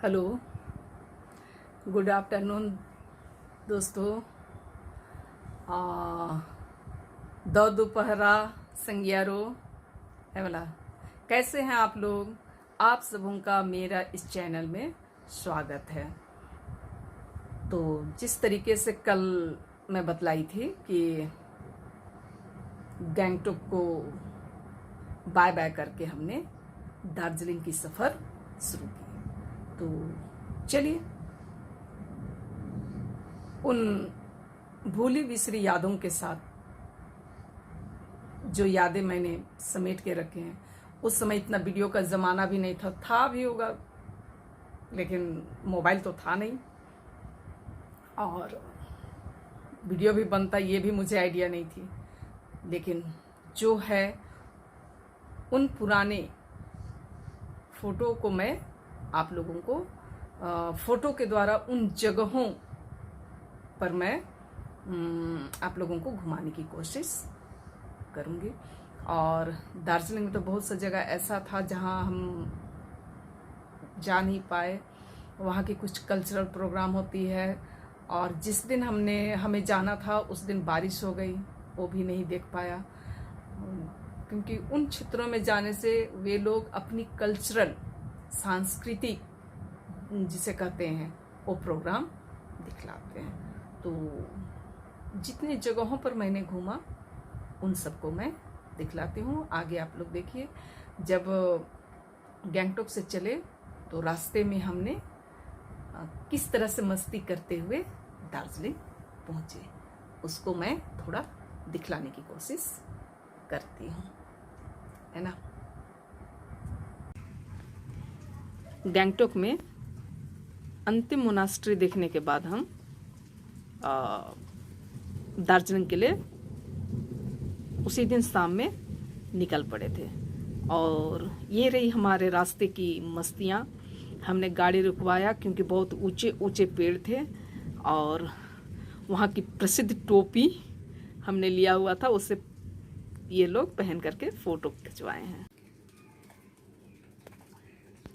Hello, good afternoon दोस्तों। दो दोपहरा संज्ञारो है वाला। कैसे हैं आप लोग? आप सबों का मेरा इस चैनल में स्वागत है। तो जिस तरीके से कल मैं बतलाई थी कि गैंगटॉक को बाय बाय करके हमने दार्जिलिंग की सफ़र शुरू की। तो चलिए उन भूली बिसरी यादों के साथ, जो यादें मैंने समेट के रखे हैं। उस समय इतना वीडियो का ज़माना भी नहीं था भी होगा, लेकिन मोबाइल तो था नहीं और वीडियो भी बनता ये भी मुझे आइडिया नहीं थी। लेकिन जो है उन पुराने फ़ोटो को मैं आप लोगों को फ़ोटो के द्वारा उन जगहों पर मैं आप लोगों को घुमाने की कोशिश करूँगी। और दार्जिलिंग में तो बहुत सा जगह ऐसा था जहाँ हम जा नहीं पाए। वहाँ की कुछ कल्चरल प्रोग्राम होती है और जिस दिन हमें जाना था उस दिन बारिश हो गई, वो भी नहीं देख पाया। क्योंकि उन क्षेत्रों में जाने से वे लोग अपनी कल्चरल सांस्कृतिक जिसे कहते हैं वो प्रोग्राम दिखलाते हैं। तो जितने जगहों पर मैंने घूमा उन सबको मैं दिखलाती हूँ। आगे आप लोग देखिए। जब गैंगटॉक से चले तो रास्ते में हमने किस तरह से मस्ती करते हुए दार्जिलिंग पहुँचे, उसको मैं थोड़ा दिखलाने की कोशिश करती हूँ, है ना। गैंगटॉक में अंतिम मोनास्ट्री देखने के बाद हम दार्जिलिंग के लिए उसी दिन शाम में निकल पड़े थे। और ये रही हमारे रास्ते की मस्तियाँ। हमने गाड़ी रुकवाया क्योंकि बहुत ऊंचे ऊंचे पेड़ थे और वहाँ की प्रसिद्ध टोपी हमने लिया हुआ था, उससे ये लोग पहन करके फ़ोटो खिंचवाए हैं।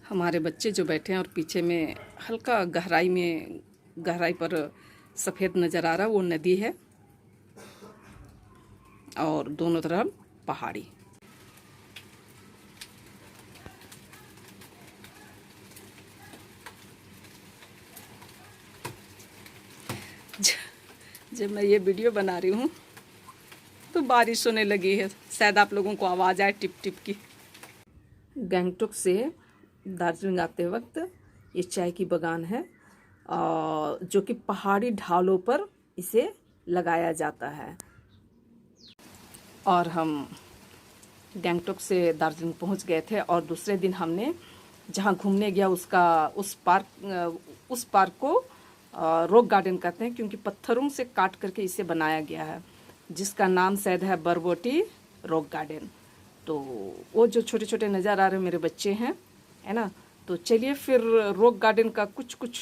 हमारे बच्चे जो बैठे हैं और पीछे में हल्का गहराई पर सफ़ेद नज़र आ रहा, वो नदी है और दोनों तरफ पहाड़ी। जब मैं ये वीडियो बना रही हूँ तो बारिश होने लगी है, शायद आप लोगों को आवाज़ आए टिप टिप की। गैंगटॉक से दार्जिलिंग आते वक्त ये चाय की बागान है जो कि पहाड़ी ढालों पर इसे लगाया जाता है। और हम गैंगटॉक से दार्जिलिंग पहुंच गए थे और दूसरे दिन हमने जहां घूमने गया उस पार्क को रॉक गार्डन कहते हैं, क्योंकि पत्थरों से काट करके इसे बनाया गया है, जिसका नाम शायद है बरबोटी रॉक गार्डन। तो वो जो छोटे छोटे नज़र आ रहे मेरे बच्चे हैं, है ना। तो चलिए फिर रॉक गार्डन का कुछ कुछ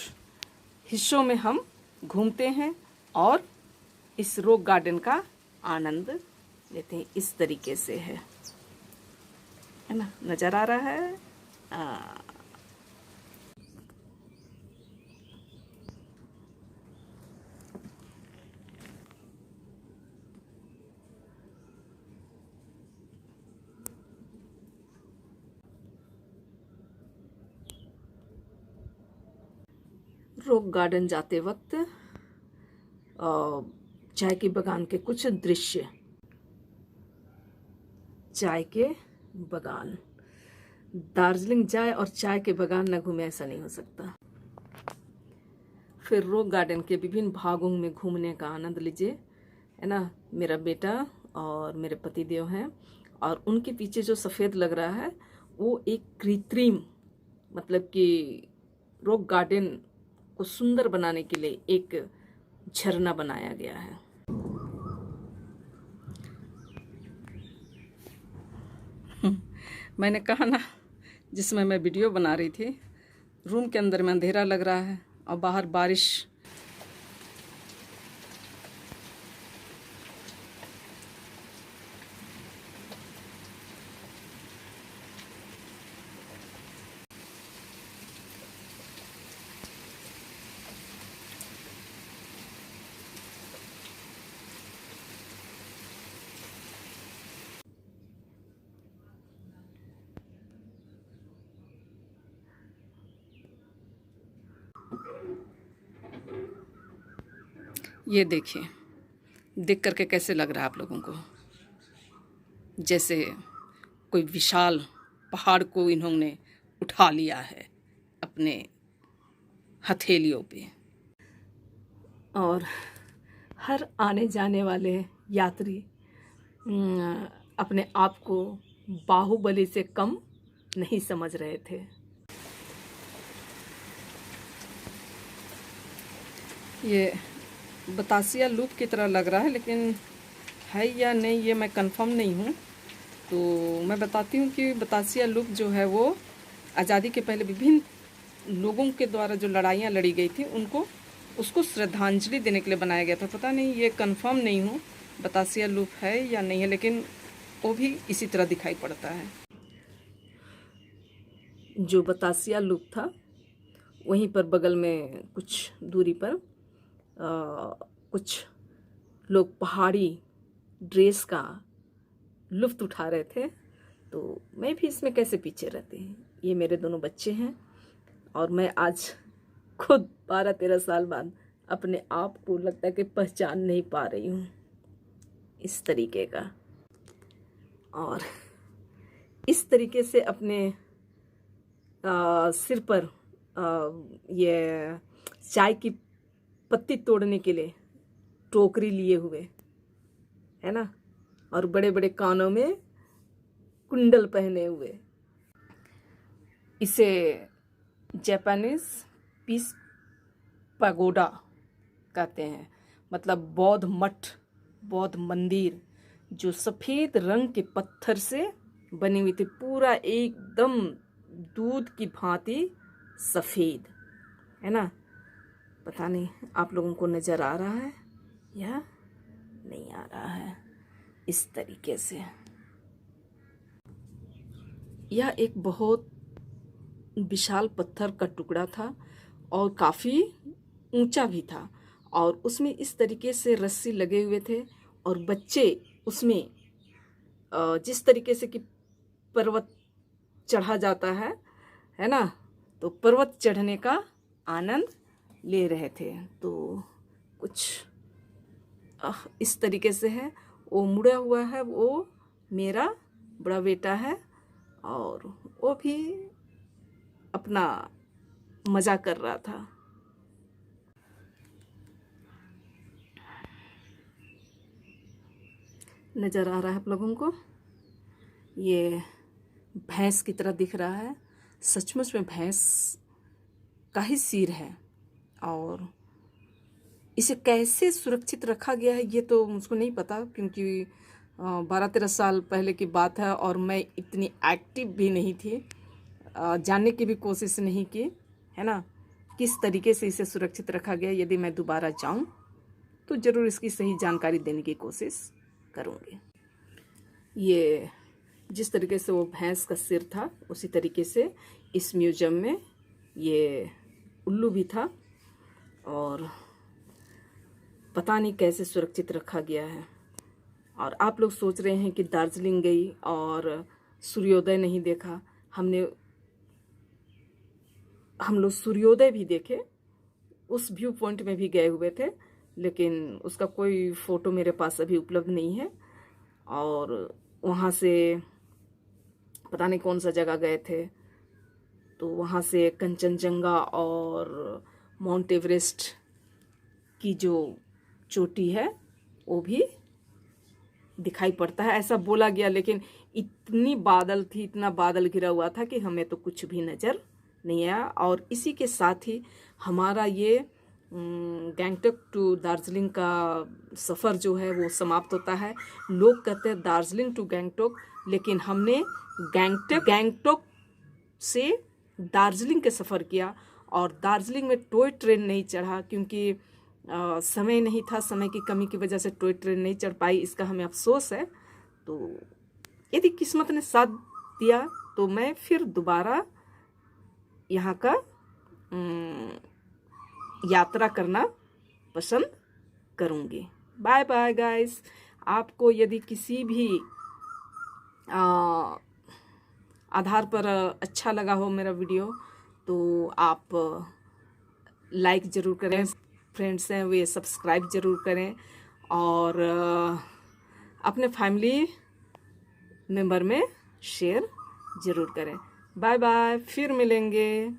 हिस्सों में हम घूमते हैं और इस रॉक गार्डन का आनंद लेते हैं। इस तरीके से है ना, नज़र आ रहा है। रॉक गार्डन जाते वक्त चाय की बागान के कुछ दृश्य। चाय के बागान, दार्जिलिंग जाए और चाय के बागान न घूमे, ऐसा नहीं हो सकता। फिर रॉक गार्डन के विभिन्न भागों में घूमने का आनंद लीजिए, है ना। मेरा बेटा और मेरे पतिदेव हैं और उनके पीछे जो सफ़ेद लग रहा है वो एक कृत्रिम, मतलब कि रॉक गार्डन को सुंदर बनाने के लिए एक झरना बनाया गया है। मैंने कहा ना, जिसमें मैं वीडियो बना रही थी, रूम के अंदर में अंधेरा लग रहा है और बाहर बारिश। ये देखिए, देख करके कैसे लग रहा है आप लोगों को? जैसे कोई विशाल पहाड़ को इन्होंने उठा लिया है अपने हथेलियों पे, और हर आने जाने वाले यात्री अपने आप को बाहुबली से कम नहीं समझ रहे थे। ये बतासिया लूप की तरह लग रहा है, लेकिन है या नहीं ये मैं कंफर्म नहीं हूँ। तो मैं बताती हूँ कि बतासिया लूप जो है वो आज़ादी के पहले विभिन्न लोगों के द्वारा जो लड़ाइयाँ लड़ी गई थी उसको श्रद्धांजलि देने के लिए बनाया गया था। पता नहीं, ये कंफर्म नहीं हूँ बतासिया लूप है या नहीं है, लेकिन वो भी इसी तरह दिखाई पड़ता है। जो बतासिया लूप था वहीं पर बगल में कुछ दूरी पर कुछ लोग पहाड़ी ड्रेस का लुफ्त उठा रहे थे। तो मैं भी इसमें कैसे पीछे रहती। ये मेरे दोनों बच्चे हैं और मैं आज खुद 12-13 साल बाद अपने आप को लगता है कि पहचान नहीं पा रही हूँ इस तरीके का। और इस तरीके से अपने सिर पर ये चाय की पत्ती तोड़ने के लिए टोकरी लिए हुए, है ना, और बड़े बड़े कानों में कुंडल पहने हुए। इसे जापानीज पीस पैगोडा कहते हैं, मतलब बौद्ध मठ, बौद्ध मंदिर जो सफ़ेद रंग के पत्थर से बनी हुई थी, पूरा एकदम दूध की भांति सफ़ेद, है ना। पता नहीं आप लोगों को नज़र आ रहा है या नहीं आ रहा है। इस तरीके से यह एक बहुत विशाल पत्थर का टुकड़ा था और काफ़ी ऊंचा भी था, और उसमें इस तरीके से रस्सी लगे हुए थे, और बच्चे उसमें जिस तरीके से कि पर्वत चढ़ा जाता है ना, तो पर्वत चढ़ने का आनंद ले रहे थे। तो कुछ इस तरीके से है, वो मुड़ा हुआ है, वो मेरा बड़ा बेटा है और वो भी अपना मज़ा कर रहा था। नज़र आ रहा है आप लोगों को? ये भैंस की तरह दिख रहा है, सचमुच में भैंस का ही सिर है, और इसे कैसे सुरक्षित रखा गया है ये तो मुझको नहीं पता, क्योंकि 12-13 साल पहले की बात है और मैं इतनी एक्टिव भी नहीं थी, जानने की भी कोशिश नहीं की, है ना, किस तरीके से इसे सुरक्षित रखा गया। यदि मैं दोबारा जाऊं तो ज़रूर इसकी सही जानकारी देने की कोशिश करूंगी। ये जिस तरीके से वो भैंस का सिर था उसी तरीके से इस म्यूजियम में ये उल्लू भी था, और पता नहीं कैसे सुरक्षित रखा गया है। और आप लोग सोच रहे हैं कि दार्जिलिंग गई और सूर्योदय नहीं देखा। हम लोग सूर्योदय भी देखे, उस व्यू पॉइंट में भी गए हुए थे, लेकिन उसका कोई फ़ोटो मेरे पास अभी उपलब्ध नहीं है। और वहाँ से पता नहीं कौन सा जगह गए थे, तो वहाँ से कंचनजंगा और माउंट एवरेस्ट की जो चोटी है वो भी दिखाई पड़ता है, ऐसा बोला गया। लेकिन इतनी बादल थी, इतना बादल घिरा हुआ था कि हमें तो कुछ भी नज़र नहीं आया। और इसी के साथ ही हमारा ये गैंगटॉक टू दार्जिलिंग का सफ़र जो है वो समाप्त होता है। लोग कहते हैं दार्जिलिंग टू गैंगटॉक, लेकिन हमने गैंगटॉक से दार्जिलिंग के सफ़र किया, और दार्जिलिंग में टॉय ट्रेन नहीं चढ़ा, क्योंकि समय नहीं था, समय की कमी की वजह से टॉय ट्रेन नहीं चढ़ पाई, इसका हमें अफसोस है। तो यदि किस्मत ने साथ दिया तो मैं फिर दोबारा यहाँ का यात्रा करना पसंद करूँगी। Bye bye guys. आपको यदि किसी भी आधार पर अच्छा लगा हो मेरा वीडियो तो आप लाइक ज़रूर करें, फ्रेंड्स हैं वे सब्सक्राइब ज़रूर करें और अपने फैमिली मेंबर में शेयर ज़रूर करें। बाय बाय, फिर मिलेंगे।